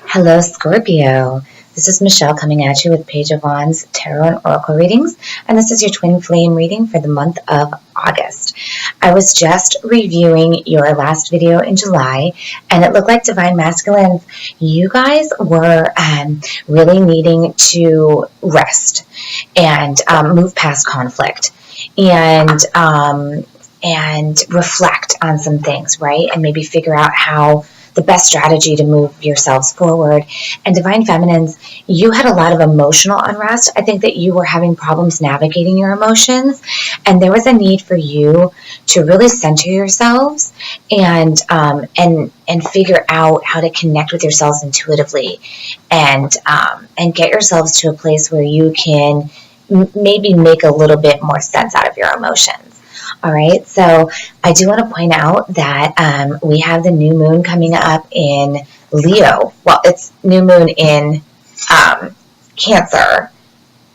Hello, Scorpio. This is Michelle coming at you with Page of Wands Tarot and Oracle readings, and this is your twin flame reading for the month of August. I was just reviewing your last video in July, and it looked like Divine Masculines, you guys were really needing to rest and move past conflict and reflect on some things, right? And maybe figure out how the best strategy to move yourselves forward. And Divine Feminines, you had a lot of emotional unrest. I think that you were having problems navigating your emotions, and there was a need for you to really center yourselves and figure out how to connect with yourselves intuitively and get yourselves to a place where you can maybe make a little bit more sense out of your emotions. All right, so I do want to point out that we have the new moon coming up in Leo. Well, it's new moon in Cancer,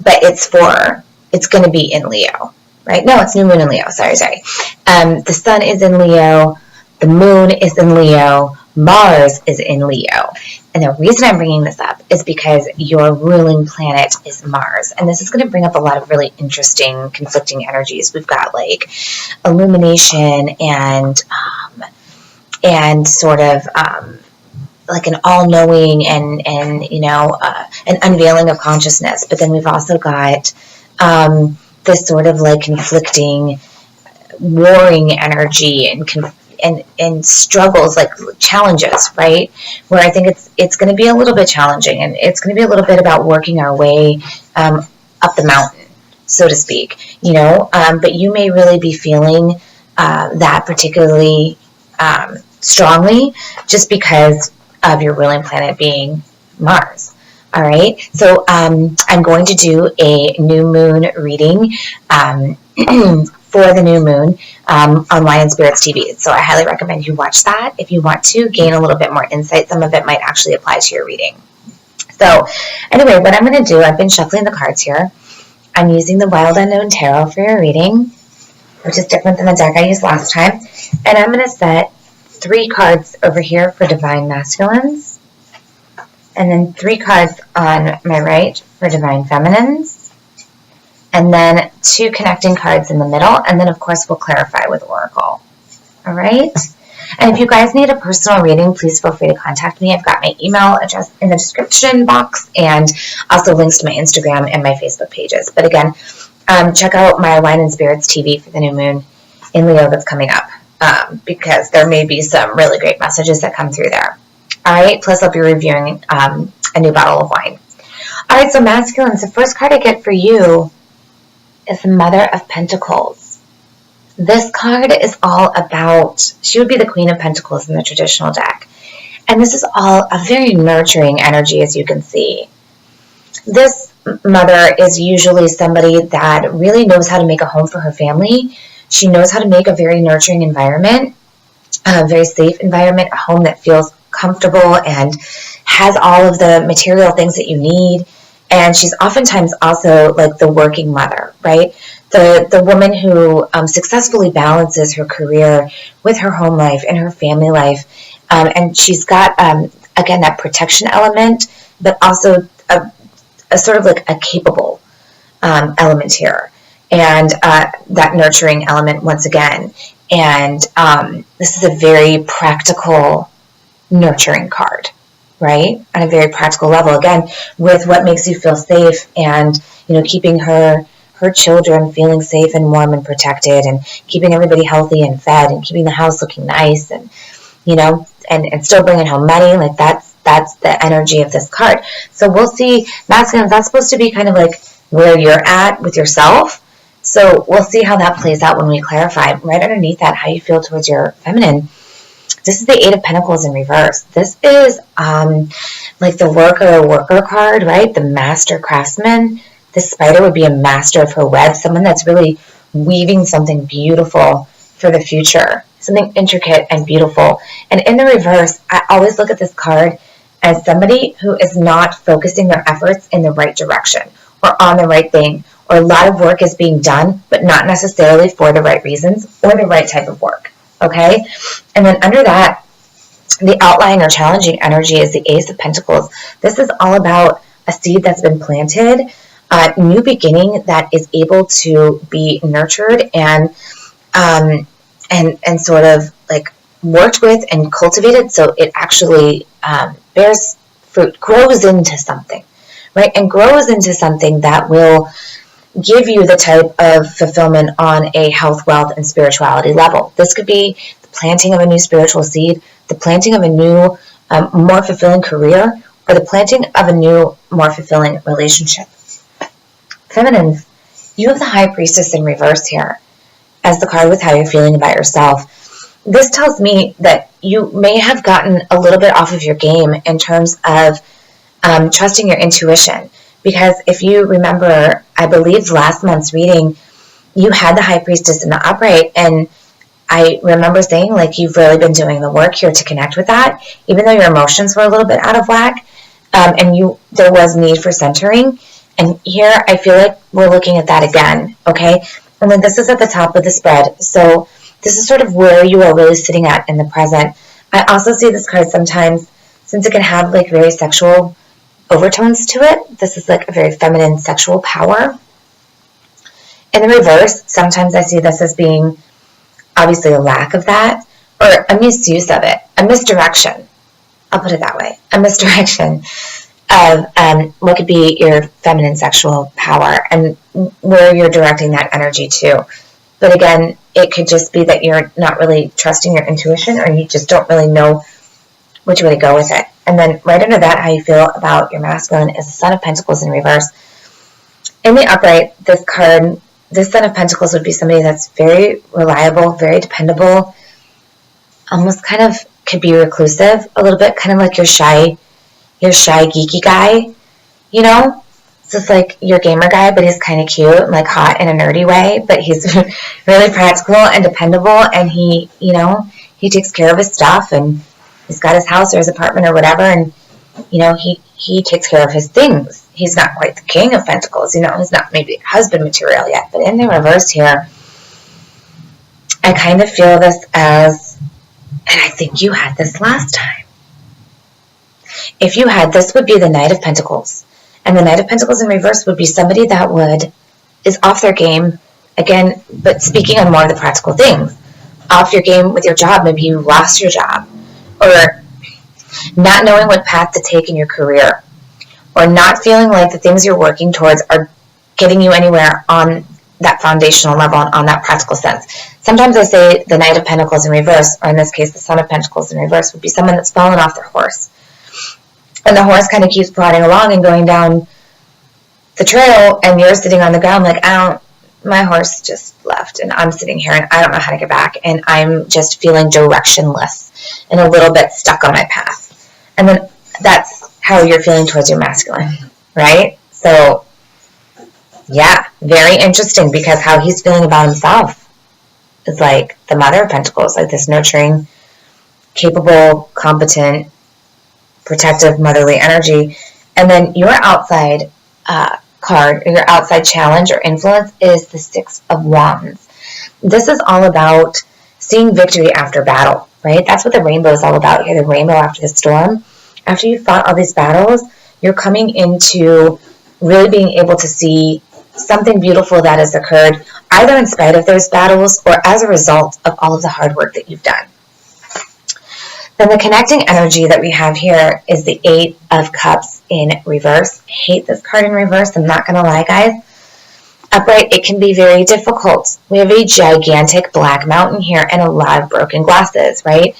but it's going to be in Leo, right? No, it's new moon in Leo. Sorry. The sun is in Leo. The moon is in Leo. Mars is in Leo. And the reason I'm bringing this up is because your ruling planet is Mars. And this is going to bring up a lot of really interesting, conflicting energies. We've got like illumination and sort of like an all-knowing and an unveiling of consciousness. But then we've also got this sort of like conflicting, warring energy and struggles, like challenges, right? Where I think it's going to be a little bit challenging, and it's going to be a little bit about working our way up the mountain, so to speak, but you may really be feeling that particularly strongly just because of your ruling planet being Mars. All right, so I'm going to do a new moon reading for the new moon on Wine and Spirits TV. So I highly recommend you watch that if you want to gain a little bit more insight. Some of it might actually apply to your reading. So anyway, what I'm going to do, I've been shuffling the cards here. I'm using the Wild Unknown Tarot for your reading, which is different than the deck I used last time. And I'm going to set 3 cards over here for Divine Masculines, and then 3 cards on my right for Divine Feminines, and then 2 connecting cards in the middle, and then of course we'll clarify with Oracle. All right? And if you guys need a personal reading, please feel free to contact me. I've got my email address in the description box and also links to my Instagram and my Facebook pages. But again, check out my Wine and Spirits TV for the new moon in Leo that's coming up, because there may be some really great messages that come through there. All right? Plus I'll be reviewing a new bottle of wine. All right, so masculines, the first card I get for you is the Mother of Pentacles. This card is all about, she would be the Queen of Pentacles in the traditional deck. And this is all a very nurturing energy, as you can see. This mother is usually somebody that really knows how to make a home for her family. She knows how to make a very nurturing environment, a very safe environment, a home that feels comfortable and has all of the material things that you need. And she's oftentimes also like the working mother, right? The woman who successfully balances her career with her home life and her family life. And she's got, again, that protection element, but also a sort of like a capable element here. And that nurturing element once again. And this is a very practical, nurturing card. Right? On a very practical level, again, with what makes you feel safe and, keeping her children feeling safe and warm and protected, and keeping everybody healthy and fed, and keeping the house looking nice, and, and still bringing home money. Like that's the energy of this card. So we'll see, masculines, that's supposed to be kind of like where you're at with yourself. So we'll see how that plays out when we clarify right underneath that, how you feel towards your feminine. This is the 8 of Pentacles in reverse. This is like the worker card, right? The master craftsman. This spider would be a master of her web, someone that's really weaving something beautiful for the future, something intricate and beautiful. And in the reverse, I always look at this card as somebody who is not focusing their efforts in the right direction or on the right thing, or a lot of work is being done, but not necessarily for the right reasons or the right type of work. Okay? And then under that, The outlying or challenging energy is the Ace of Pentacles. This is all about a seed that's been planted, a new beginning that is able to be nurtured and sort of like worked with and cultivated, so it actually bears fruit, grows into something, right? And grows into something that will give you the type of fulfillment on a health, wealth, and spirituality level. This could be the planting of a new spiritual seed, the planting of a new, more fulfilling career, or the planting of a new, more fulfilling relationship. Feminines, you have the High Priestess in reverse here as the card with how you're feeling about yourself. This tells me that you may have gotten a little bit off of your game in terms of trusting your intuition. Because if you remember, I believe last month's reading, you had the High Priestess in the upright, and I remember saying, like, you've really been doing the work here to connect with that, even though your emotions were a little bit out of whack, and there was need for centering. And here, I feel like we're looking at that again, okay? And then this is at the top of the spread, so this is sort of where you are really sitting at in the present. I also see this card sometimes, since it can have, like, very sexual overtones to it. This is like a very feminine sexual power. In the reverse, sometimes I see this as being obviously a lack of that, or a misuse of it, a misdirection. I'll put it that way, a misdirection of what could be your feminine sexual power and where you're directing that energy to. But again, it could just be that you're not really trusting your intuition, or you just don't really know which way to go with it. And then right under that, how you feel about your masculine is the Son of Pentacles in reverse. In the upright, this card, this Son of Pentacles would be somebody that's very reliable, very dependable, almost kind of could be reclusive a little bit, kind of like your shy, geeky guy, you know? So it's like your gamer guy, but he's kind of cute and like hot in a nerdy way, but he's really practical and dependable, and he, you know, he takes care of his stuff, and he's got his house or his apartment or whatever, and, you know, he takes care of his things. He's not quite the King of Pentacles, you know, he's not maybe husband material yet. But in the reverse here, I kind of feel this as, and I think you had this last time. If you had, this would be the Knight of Pentacles. And the Knight of Pentacles in reverse would be somebody that is off their game, again, but speaking on more of the practical things. Off your game with your job, maybe you lost your job, or not knowing what path to take in your career, or not feeling like the things you're working towards are getting you anywhere on that foundational level and on that practical sense. Sometimes I say the Knight of Pentacles in reverse, or in this case the Son of Pentacles in reverse, would be someone that's fallen off their horse. And the horse kind of keeps plodding along and going down the trail, and you're sitting on the ground like, my horse just left, and I'm sitting here, and I don't know how to get back, and I'm just feeling directionless and a little bit stuck on my path. And then that's how you're feeling towards your masculine, right? So, yeah, very interesting, because how he's feeling about himself is like the Mother of Pentacles, like this nurturing, capable, competent, protective, motherly energy. And then your outside card, or your outside challenge or influence, is the Six of Wands. This is all about seeing victory after battle, right? That's what the rainbow is all about here, the rainbow after the storm. After you've fought all these battles, you're coming into really being able to see something beautiful that has occurred, either in spite of those battles or as a result of all of the hard work that you've done. Then the connecting energy that we have here is the Eight of Cups in reverse. I hate this card in reverse, I'm not going to lie, guys. Upright, it can be very difficult. We have a gigantic black mountain here and a lot of broken glasses, right?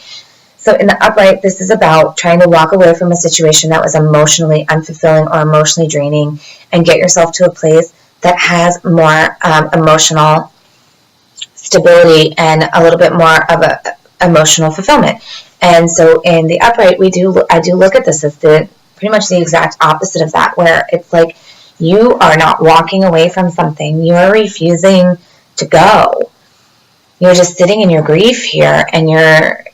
So in the upright, this is about trying to walk away from a situation that was emotionally unfulfilling or emotionally draining and get yourself to a place that has more emotional stability and a little bit more of a emotional fulfillment. And so in the upright, I do look at this as pretty much the exact opposite of that, where it's like you are not walking away from something. You are refusing to go. You're just sitting in your grief here, and you're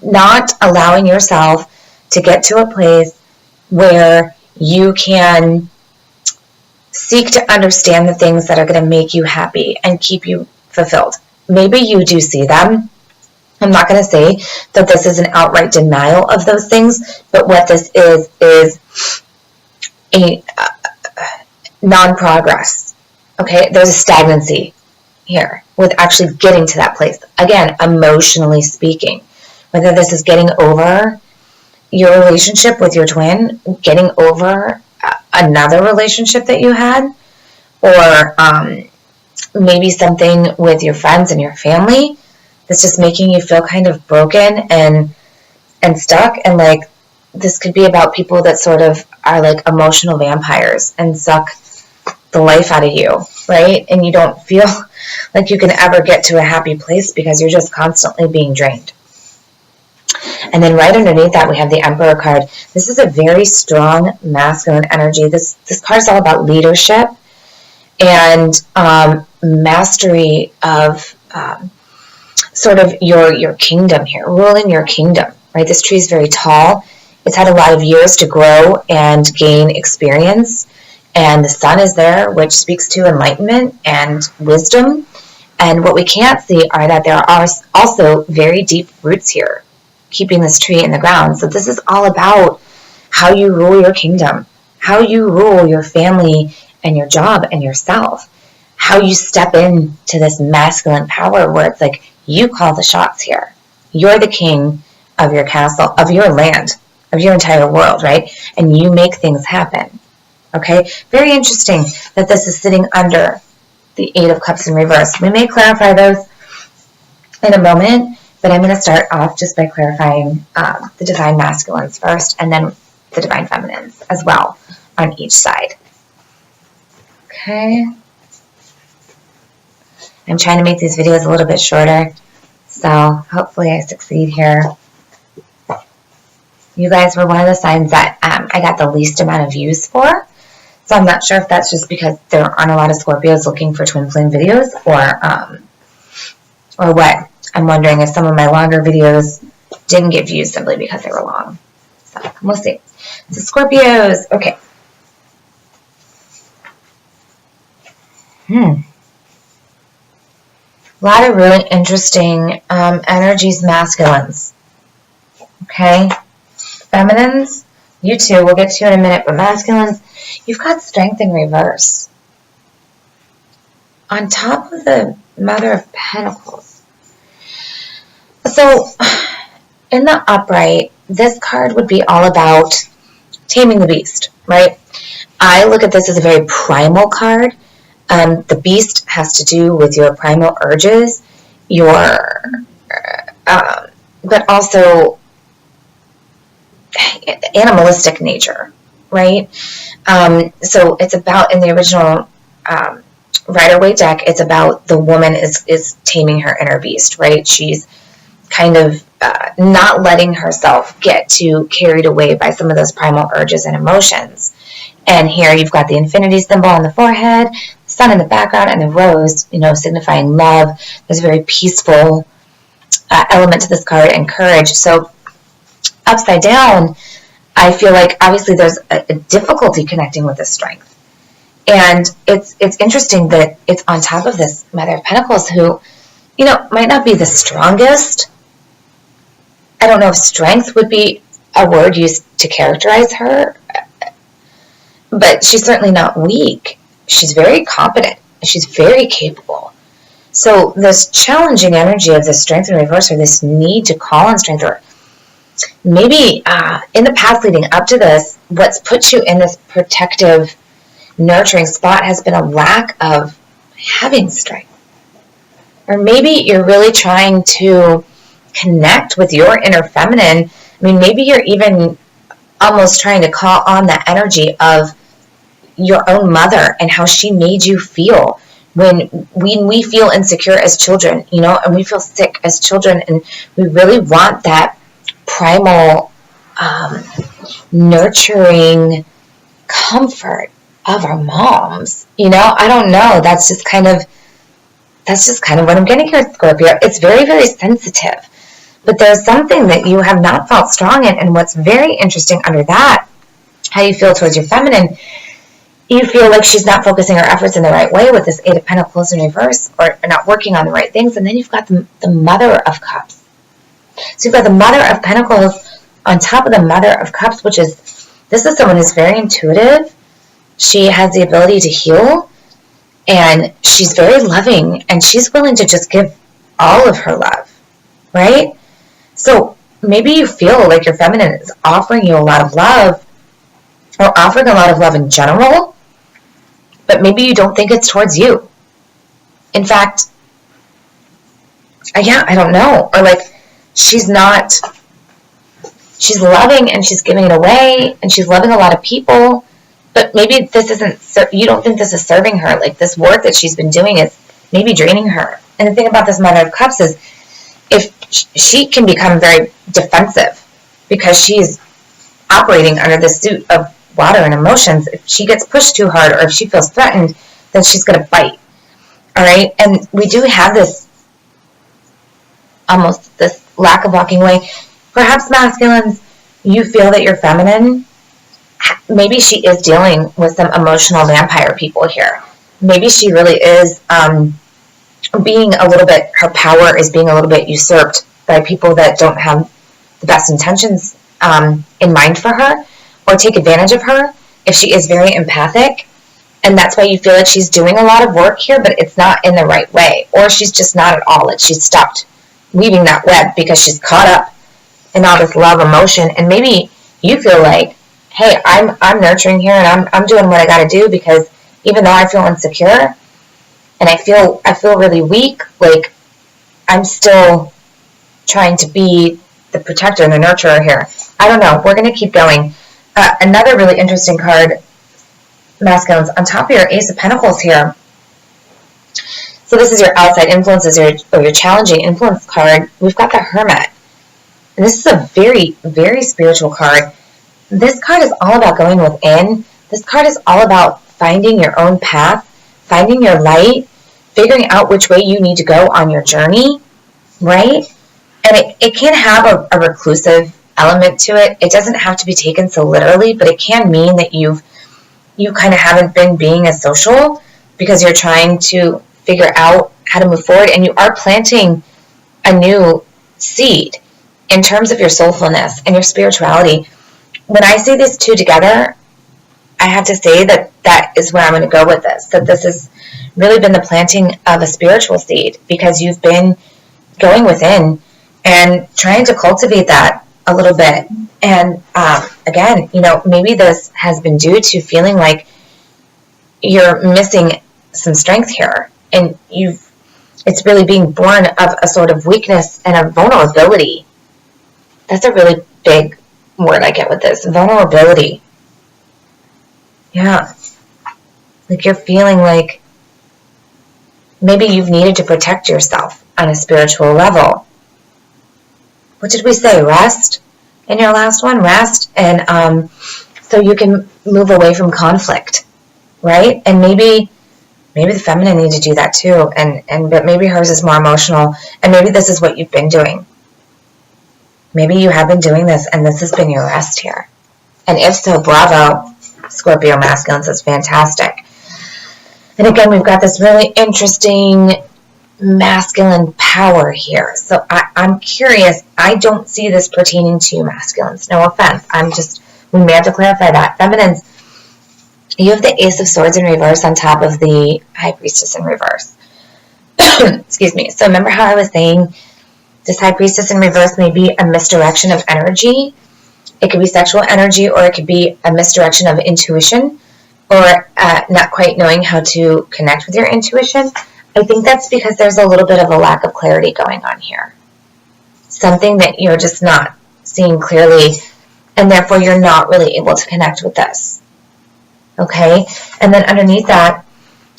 not allowing yourself to get to a place where you can seek to understand the things that are going to make you happy and keep you fulfilled. Maybe you do see them, I'm not going to say that this is an outright denial of those things, but what this is a non-progress. Okay, there's a stagnancy here with actually getting to that place. Again, emotionally speaking, whether this is getting over your relationship with your twin, getting over another relationship that you had, or maybe something with your friends and your family that's just making you feel kind of broken and stuck. And like, this could be about people that sort of are like emotional vampires and suck the life out of you, right? And you don't feel like you can ever get to a happy place because you're just constantly being drained. And then right underneath that, we have the Emperor card. This is a very strong masculine energy. This card is all about leadership and mastery of sort of your kingdom here, ruling your kingdom, right? This tree is very tall. It's had a lot of years to grow and gain experience. And the sun is there, which speaks to enlightenment and wisdom. And what we can't see are that there are also very deep roots here, keeping this tree in the ground. So this is all about how you rule your kingdom, how you rule your family and your job and yourself, how you step into this masculine power where it's like you call the shots here. You're the king of your castle, of your land, of your entire world, right? And you make things happen. Okay, very interesting that this is sitting under the Eight of Cups in reverse. We may clarify those in a moment, but I'm going to start off just by clarifying the divine masculines first, and then the divine feminines as well on each side. Okay. I'm trying to make these videos a little bit shorter, so hopefully I succeed here. You guys were one of the signs that I got the least amount of views for. So I'm not sure if that's just because there aren't a lot of Scorpios looking for twin flame videos or what. I'm wondering if some of my longer videos didn't get views simply because they were long. So we'll see. So Scorpios, okay. A lot of really interesting energies, masculines. Okay. Feminines, you too, we'll get to you in a minute, but masculines, you've got strength in reverse. On top of the Mother of Pentacles. So, in the upright, this card would be all about taming the beast, right? I look at this as a very primal card. The beast has to do with your primal urges, but also animalistic nature, right? So it's about, in the original Rider-Waite deck, it's about the woman is taming her inner beast, right? She's kind of not letting herself get too carried away by some of those primal urges and emotions. And here you've got the infinity symbol on the forehead, the sun in the background, and the rose, signifying love. There's a very peaceful element to this card, and courage. So upside down, I feel like obviously there's a difficulty connecting with this strength. And it's interesting that it's on top of this Mother of Pentacles who, might not be the strongest. I don't know if strength would be a word used to characterize her, but she's certainly not weak. She's very competent. She's very capable. So this challenging energy of this strength in reverse, or this need to call on strength, or maybe in the past leading up to this, what's put you in this protective, nurturing spot has been a lack of having strength. Or maybe you're really trying to connect with your inner feminine. I mean, maybe you're even almost trying to call on that energy of your own mother and how she made you feel when we feel insecure as children, and we feel sick as children, and we really want that primal, nurturing comfort of our moms. I don't know. That's just kind of what I'm getting here, Scorpio. It's very, very sensitive, but there's something that you have not felt strong in. And what's very interesting under that, how you feel towards your feminine, you feel like she's not focusing her efforts in the right way with this Eight of Pentacles in reverse, or not working on the right things. And then you've got the Mother of Cups. So you've got the Mother of Pentacles on top of the Mother of Cups, which is, this is someone who's very intuitive. She has the ability to heal, and she's very loving, and she's willing to just give all of her love, right? So maybe you feel like your feminine is offering you a lot of love, or offering a lot of love in general, but maybe you don't think it's towards you. In fact, I don't know. Or like, she's loving and she's giving it away, and she's loving a lot of people, but maybe this isn't, you don't think this is serving her. Like, this work that she's been doing is maybe draining her. And the thing about this Mother of Cups is, if she can become very defensive because she's operating under the suit of water and emotions, if she gets pushed too hard or if she feels threatened, then she's going to bite. All right? And we do have this, almost this lack of walking away. Perhaps masculines, you feel that you're feminine. Maybe she is dealing with some emotional vampire people here. Maybe she really is being a little bit, her power is being a little bit usurped by people that don't have the best intentions in mind for her, or take advantage of her if she is very empathic. And that's why you feel like she's doing a lot of work here, but it's not in the right way. Or she's just not at all. Like, she's stopped weaving that web because she's caught up in all this love emotion. And maybe you feel like, hey, I'm nurturing here, and I'm doing what I got to do, because even though I feel insecure and I feel really weak, like, I'm still trying to be the protector and the nurturer here. I don't know. We're going to keep going. Another really interesting card, masculines, on top of your Ace of Pentacles here. So this is your outside influences, or your challenging influence card. We've got the Hermit. And this is a very, very spiritual card. This card is all about going within. This card is all about finding your own path, finding your light, figuring out which way you need to go on your journey, right? And it can have a reclusive element to it. It doesn't have to be taken so literally, but it can mean that you kind of haven't been being as social because you're trying to figure out how to move forward, and you are planting a new seed in terms of your soulfulness and your spirituality. When I say these two together, I have to say that is where I'm going to go with this, that this has really been the planting of a spiritual seed, because you've been going within and trying to cultivate that a little bit. And again, maybe this has been due to feeling like you're missing some strength here, and it's really being born of a sort of weakness and a vulnerability. That's a really big word I get with this, vulnerability. Yeah. Like, you're feeling like maybe you've needed to protect yourself on a spiritual level. What did we say? Rest in your last one? Rest. And so you can move away from conflict, right? And maybe the feminine needs to do that too. But maybe hers is more emotional. And maybe this is what you've been doing. Maybe you have been doing this, and this has been your rest here. And if so, bravo, Scorpio masculines. That's fantastic. And again, we've got this really interesting masculine power here. So I'm curious. I don't see this pertaining to masculines. No offense. We may have to clarify that. Feminines, you have the Ace of Swords in reverse on top of the High Priestess in reverse. Excuse me. So remember how I was saying this High Priestess in reverse may be a misdirection of energy. It could be sexual energy, or it could be a misdirection of intuition, or not quite knowing how to connect with your intuition. I think that's because there's a little bit of a lack of clarity going on here. Something that you're just not seeing clearly, and therefore you're not really able to connect with this. Okay? And then underneath that,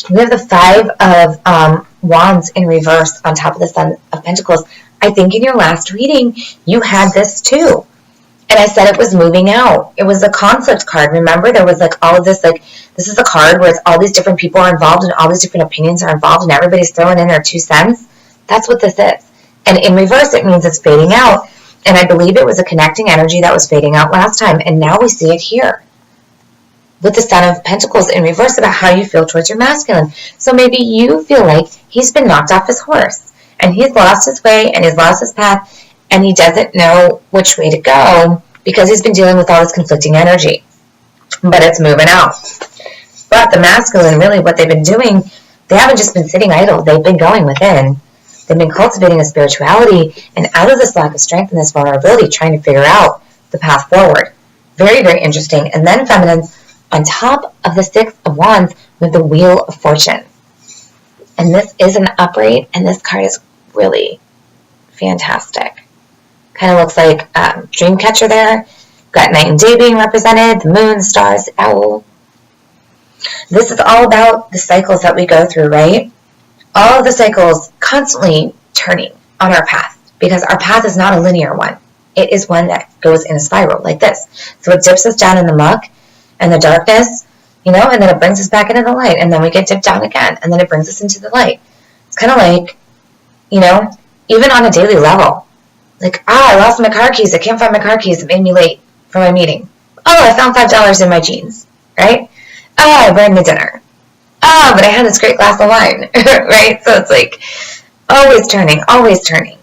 we have the Five of Wands in reverse on top of the Sun of Pentacles. I think in your last reading, you had this too. And I said it was moving out. It was a conflict card. Remember, there was like all of this, like, this is a card where it's all these different people are involved and all these different opinions are involved and everybody's throwing in their 2 cents. That's what this is. And in reverse, it means it's fading out. And I believe it was a connecting energy that was fading out last time. And now we see it here with the Sun of Pentacles in reverse about how you feel towards your masculine. So maybe you feel like he's been knocked off his horse and he's lost his way and he's lost his path. and he doesn't know which way to go because he's been dealing with all this conflicting energy. But it's moving out. But the masculine, really, what they've been doing, they haven't just been sitting idle. They've been going within. They've been cultivating a spirituality, and out of this lack of strength and this vulnerability, trying to figure out the path forward. Very, very interesting. And then feminines, on top of the Six of Wands, with the Wheel of Fortune. And this is an upright, and this card is really fantastic. Kind of looks like Dreamcatcher there. Got night and day being represented, the moon, the stars, the owl. This is all about the cycles that we go through, right? All of the cycles constantly turning on our path, because our path is not a linear one. It is one that goes in a spiral like this. So it dips us down in the muck and the darkness, and then it brings us back into the light, and then we get dipped down again, and then it brings us into the light. It's kind of like, even on a daily level. Like, I lost my car keys. I can't find my car keys. It made me late for my meeting. Oh, I found $5 in my jeans, right? Oh, I burned the dinner. Oh, but I had this great glass of wine, right? So it's like always turning, always turning.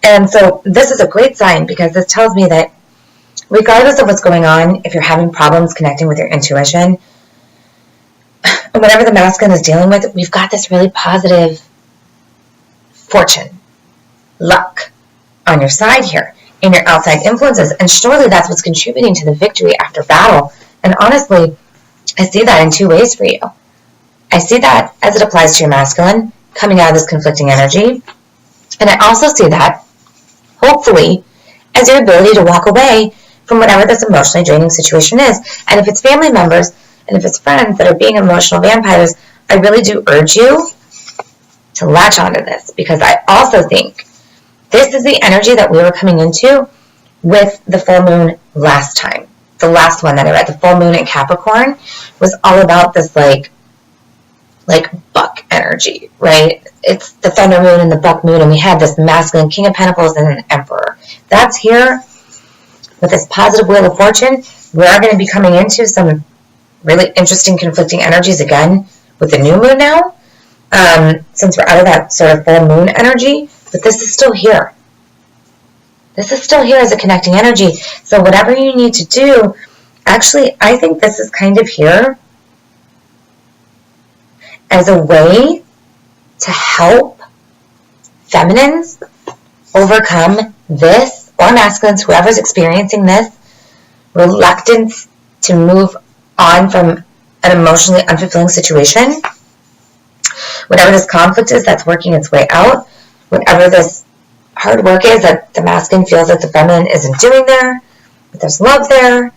And so this is a great sign, because this tells me that regardless of what's going on, if you're having problems connecting with your intuition, whatever the masculine is dealing with, we've got this really positive fortune, luck on your side here in your outside influences. And surely that's what's contributing to the victory after battle. And honestly, I see that in two ways for you. I see that as it applies to your masculine, coming out of this conflicting energy. And I also see that, hopefully, as your ability to walk away from whatever this emotionally draining situation is. And if it's family members, and if it's friends that are being emotional vampires, I really do urge you to latch onto this, because I also think this is the energy that we were coming into with the full moon last time. The last one that I read, the full moon in Capricorn, was all about this like buck energy, right? It's the thunder moon and the buck moon, and we have this masculine King of Pentacles and an Emperor. That's here with this positive Wheel of Fortune. We are going to be coming into some really interesting conflicting energies again with the new moon now, since we're out of that sort of full moon energy. But this is still here. This is still here as a connecting energy. So whatever you need to do, actually, I think this is kind of here as a way to help feminines overcome this, or masculines, whoever's experiencing this, reluctance to move on from an emotionally unfulfilling situation. Whatever this conflict is that's working its way out, whatever this hard work is that the masculine feels like the feminine isn't doing there, but there's love there.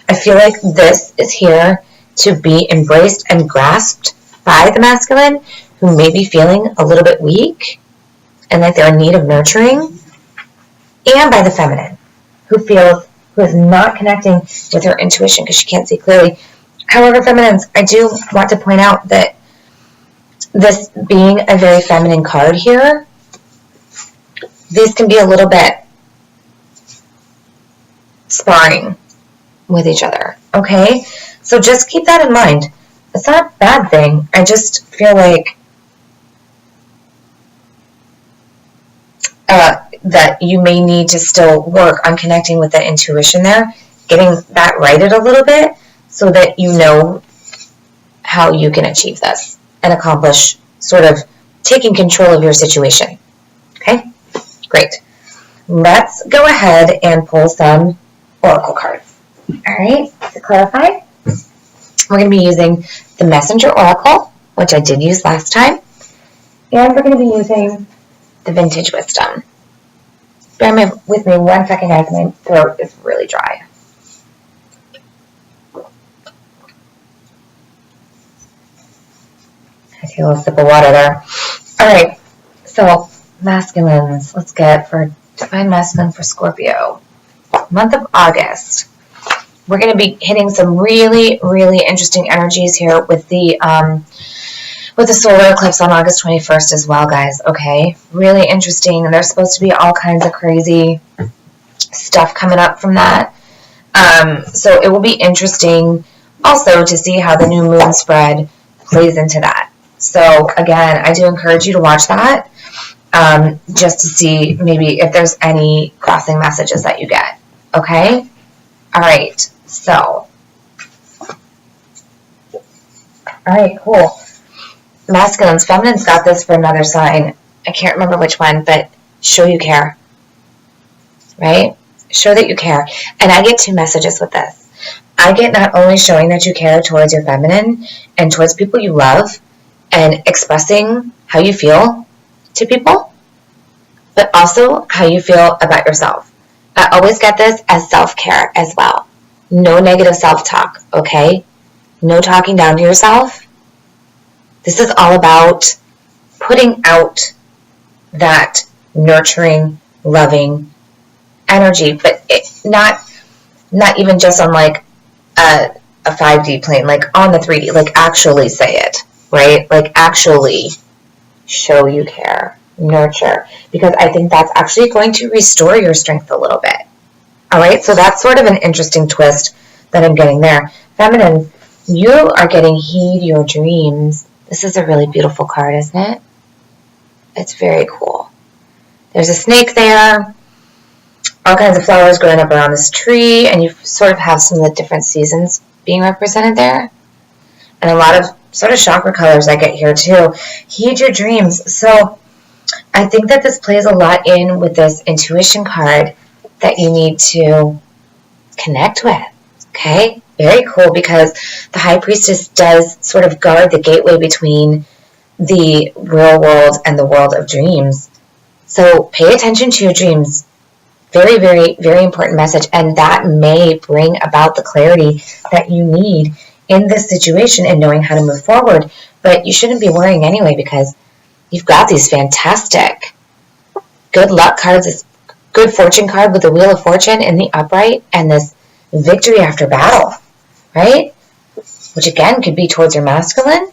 I feel like this is here to be embraced and grasped by the masculine, who may be feeling a little bit weak and like they're in need of nurturing, and by the feminine, who is not connecting with her intuition because she can't see clearly. However, feminines, I do want to point out that this being a very feminine card here, these can be a little bit sparring with each other, okay? So just keep that in mind. It's not a bad thing. I just feel like that you may need to still work on connecting with that intuition there, getting that righted a little bit so that you know how you can achieve this and accomplish sort of taking control of your situation. Okay? Great. Let's go ahead and pull some oracle cards. All right, to clarify, we're going to be using the Messenger Oracle, which I did use last time, and we're going to be using the Vintage Wisdom. Bear with me 1 second, guys. My throat is really dry. I take a little sip of water there. All right, so masculines. Let's get for Divine Masculine for Scorpio. Month of August. We're going to be hitting some really, really interesting energies here with the solar eclipse on August 21st as well, guys, okay? Really interesting, and there's supposed to be all kinds of crazy stuff coming up from that. So it will be interesting also to see how the new moon spread plays into that. So, again, I do encourage you to watch that. just to see maybe if there's any crossing messages that you get. Okay? All right. So, all right, cool. Masculines, feminines got this for another sign. I can't remember which one, but show you care. Right? Show that you care. And I get two messages with this. I get not only showing that you care towards your feminine and towards people you love and expressing how you feel to people, but also how you feel about yourself. I always get this as self-care as well. No negative self-talk, okay? No talking down to yourself. This is all about putting out that nurturing, loving energy, but not even just on like a 5D plane, like on the 3D, like actually say it, right? Like actually show you care, nurture, because I think that's actually going to restore your strength a little bit. All right, so that's sort of an interesting twist that I'm getting there. Feminine, you are getting heed your dreams. This is a really beautiful card, isn't it? It's very cool. There's a snake there, all kinds of flowers growing up around this tree, and you sort of have some of the different seasons being represented there. And a lot of sort of chakra colors I get here too. Heed your dreams. So I think that this plays a lot in with this intuition card that you need to connect with. Okay? Very cool, because the High Priestess does sort of guard the gateway between the real world and the world of dreams. So pay attention to your dreams. Very, very, very important message. And that may bring about the clarity that you need in this situation and knowing how to move forward. But you shouldn't be worrying anyway, because you've got these fantastic good luck cards, this good fortune card with the Wheel of Fortune in the upright, and this victory after battle, right? Which again could be towards your masculine,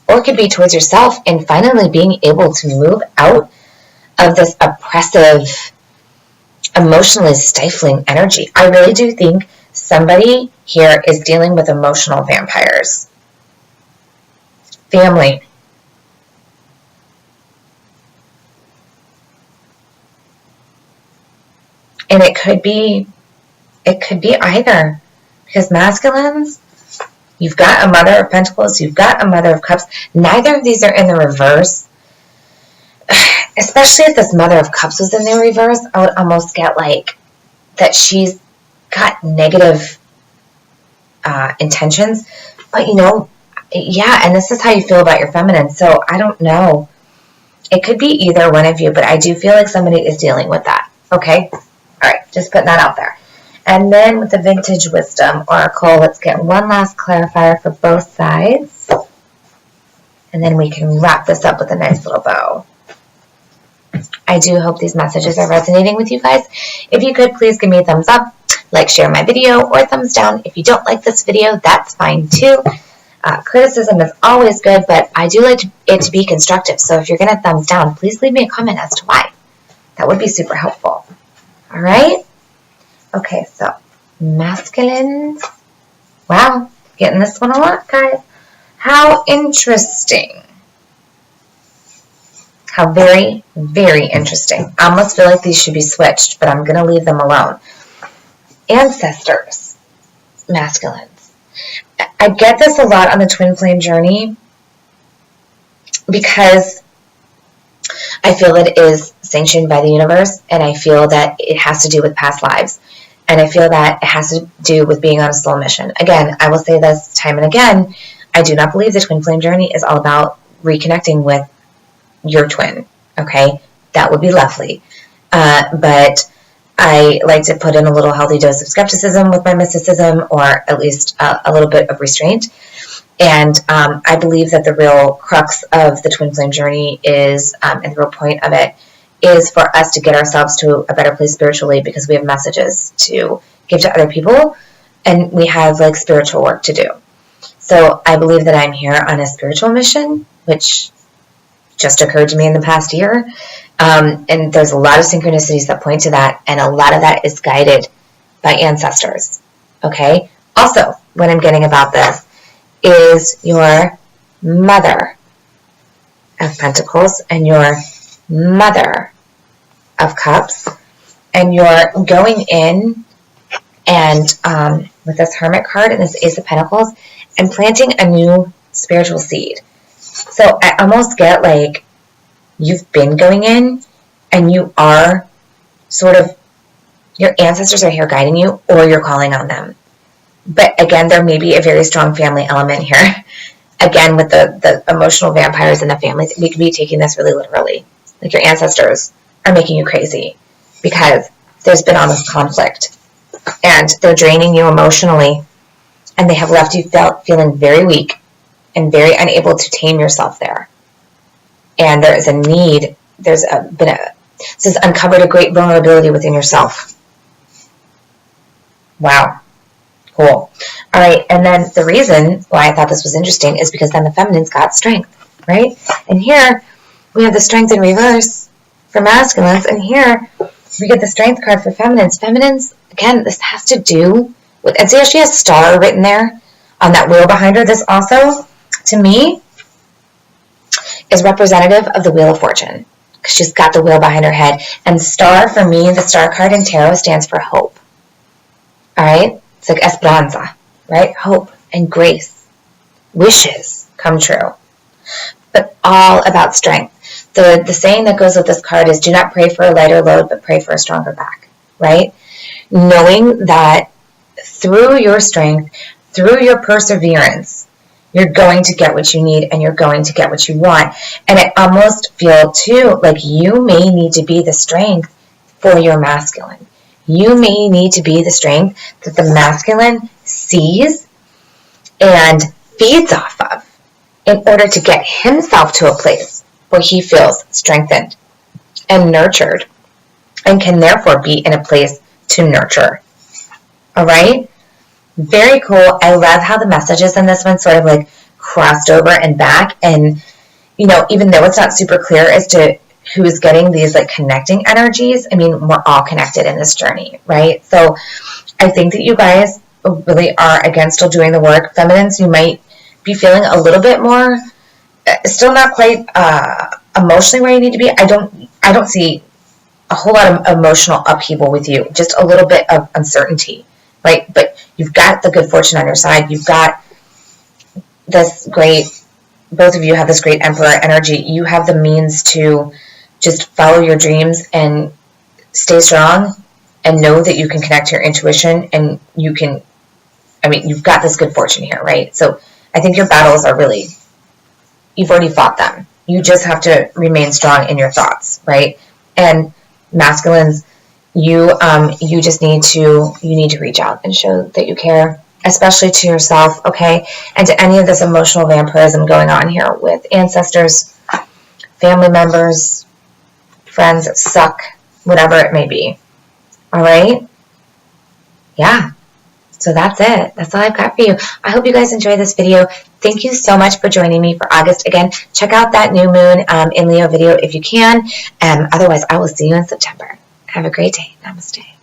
or it could be towards yourself, and finally being able to move out of this oppressive, emotionally stifling energy. I really do think somebody here is dealing with emotional vampires. Family. And it could be either. Because masculines, you've got a Mother of Pentacles, you've got a Mother of Cups. Neither of these are in the reverse. Especially if this Mother of Cups was in the reverse, I would almost get like that she's got negative intentions. But yeah, and this is how you feel about your feminine. So I don't know. It could be either one of you, but I do feel like somebody is dealing with that. Okay? All right, just putting that out there. And then with the Vintage Wisdom Oracle, let's get one last clarifier for both sides. And then we can wrap this up with a nice little bow. I do hope these messages are resonating with you guys. If you could, please give me a thumbs up, like, share my video, or thumbs down. If you don't like this video, that's fine too. Criticism is always good, but I do like it to be constructive. So if you're going to thumbs down, please leave me a comment as to why. That would be super helpful. All right? Okay, so masculines. Wow, getting this one a lot, guys. How interesting. How very, very interesting. I almost feel like these should be switched, but I'm going to leave them alone. Ancestors. Masculines. I get this a lot on the twin flame journey because I feel that it is sanctioned by the universe, and I feel that it has to do with past lives, and I feel that it has to do with being on a soul mission. Again, I will say this time and again, I do not believe the twin flame journey is all about reconnecting with your twin, okay? That would be lovely. But I like to put in a little healthy dose of skepticism with my mysticism, or at least a little bit of restraint. And I believe that the real crux of the twin flame journey is, and the real point of it, is for us to get ourselves to a better place spiritually, because we have messages to give to other people, and we have like spiritual work to do. So I believe that I'm here on a spiritual mission, which just occurred to me in the past year. And there's a lot of synchronicities that point to that, and a lot of that is guided by ancestors. Okay? Also, what I'm getting about this is your Mother of Pentacles and your Mother of Cups, and you're going in and with this Hermit card and this Ace of Pentacles and planting a new spiritual seed. So I almost get like you've been going in and you are sort of, your ancestors are here guiding you, or you're calling on them. But again, there may be a very strong family element here. Again, with the emotional vampires in the families, we could be taking this really literally. Like your ancestors are making you crazy because there's been all this conflict and they're draining you emotionally, and they have left you feeling very weak and very unable to tame yourself there. And there is a need, this has uncovered a great vulnerability within yourself. Wow. Cool. All right, and then the reason why I thought this was interesting is because then the feminine's got strength, right? And here we have the strength in reverse for masculines, and here we get the strength card for feminines. Feminines, again, this has to do with, and see how she has star written there on that wheel behind her? This also, to me, is representative of the Wheel of Fortune, because she's got the wheel behind her head. And star, for me, the star card in tarot stands for hope. All right? It's like esperanza, right? Hope and grace. Wishes come true. But all about strength. The saying that goes with this card is, do not pray for a lighter load, but pray for a stronger back, right? Knowing that through your strength, through your perseverance, you're going to get what you need and you're going to get what you want. And I almost feel, too, like you may need to be the strength for your masculine. You may need to be the strength that the masculine sees and feeds off of in order to get himself to a place where he feels strengthened and nurtured and can therefore be in a place to nurture. All right? Very cool. I love how the messages in this one sort of like crossed over and back. And, you know, even though it's not super clear as to who's getting these like connecting energies, I mean, we're all connected in this journey, right? So I think that you guys really are, again, still doing the work. Feminines, you might be feeling a little bit more, still not quite emotionally where you need to be. I don't see a whole lot of emotional upheaval with you, just a little bit of uncertainty, right? But you've got the good fortune on your side. You've got this great, both of you have this great Emperor energy. You have the means to just follow your dreams and stay strong and know that you can connect to your intuition, and you can, I mean, you've got this good fortune here, right? So I think your battles are really, you've already fought them. You just have to remain strong in your thoughts, right? And masculines, you just need to reach out and show that you care, especially to yourself, okay? And to any of this emotional vampirism going on here with ancestors, family members, friends that suck, whatever it may be. All right? Yeah. So that's it. That's all I've got for you. I hope you guys enjoyed this video. Thank you so much for joining me for August. Again, check out that new moon in Leo video if you can. Otherwise, I will see you in September. Have a great day. Namaste.